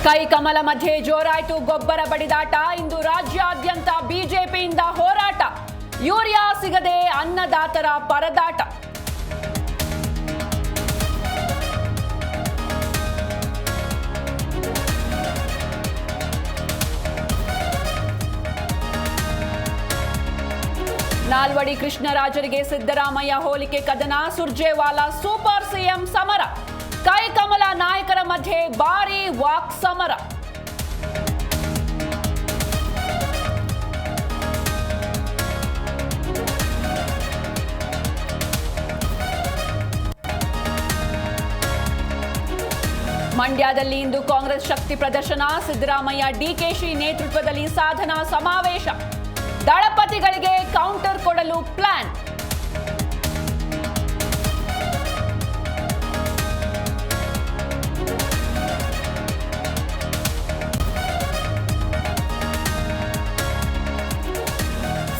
ಕೈ ಕಮಲ ಮಧ್ಯೆ ಜೋರಾಯಿತು ಗೊಬ್ಬರ ಬಡಿದಾಟ. ಇಂದು ರಾಜ್ಯಾದ್ಯಂತ ಬಿಜೆಪಿಯಿಂದ ಹೋರಾಟ. ಯೂರಿಯಾ ಸಿಗದೆ ಅನ್ನದಾತರ ಪರದಾಟ. ನಾಲ್ವಡಿ ಕೃಷ್ಣರಾಜರಿಗೆ ಸಿದ್ದರಾಮಯ್ಯ ಹೋಲಿಕೆ ಕದನ. ಸುರ್ಜೇವಾಲಾ ಸೂಪರ್ ಸಿಎಂ ಸಮರ. ಕೈ ಕಮಲ ನಾಯಕರ ಮಧ್ಯೆ ಭಾರೀ ವಾಕ್ ಸಮರ. ಮಂಡ್ಯದಲ್ಲಿ ಇಂದು ಕಾಂಗ್ರೆಸ್ ಶಕ್ತಿ ಪ್ರದರ್ಶನ. ಸಿದ್ದರಾಮಯ್ಯ ಡಿಕೆಶಿ ನೇತೃತ್ವದಲ್ಲಿ ಸಾಧನಾ ಸಮಾವೇಶ. ದಳಪತಿಗಳಿಗೆ ಕೌಂಟರ್ ಕೊಡಲು ಪ್ಲಾನ್.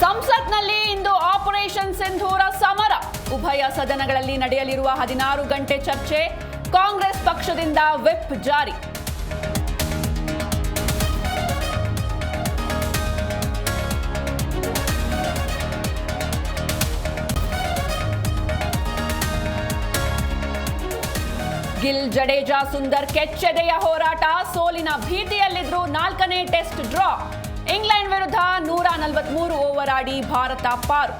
ಸಂಸತ್ನಲ್ಲಿ ಇಂದು ಆಪರೇಷನ್ ಸಿಂಧೂರ ಸಮರ. ಉಭಯ ಸದನಗಳಲ್ಲಿ ನಡೆಯಲಿರುವ 16 ಗಂಟೆ ಚರ್ಚೆ. ಕಾಂಗ್ರೆಸ್ ಪಕ್ಷದಿಂದ ವಿಪ್ ಜಾರಿ. ಗಿಲ್ ಜಡೇಜಾ ಸುಂದರ್ ಕೆಚ್ಚೆದೆಯ ಹೋರಾಟ. ಸೋಲಿನ ಭೀತಿಯಲ್ಲಿದ್ರು 4ನೇ ಟೆಸ್ಟ್ ಡ್ರಾ. ಇಂಗ್ಲೆಂಡ್ ವಿರುದ್ಧ 143 ಓವರ್ ಆಡಿ ಭಾರತ ಪಾರು.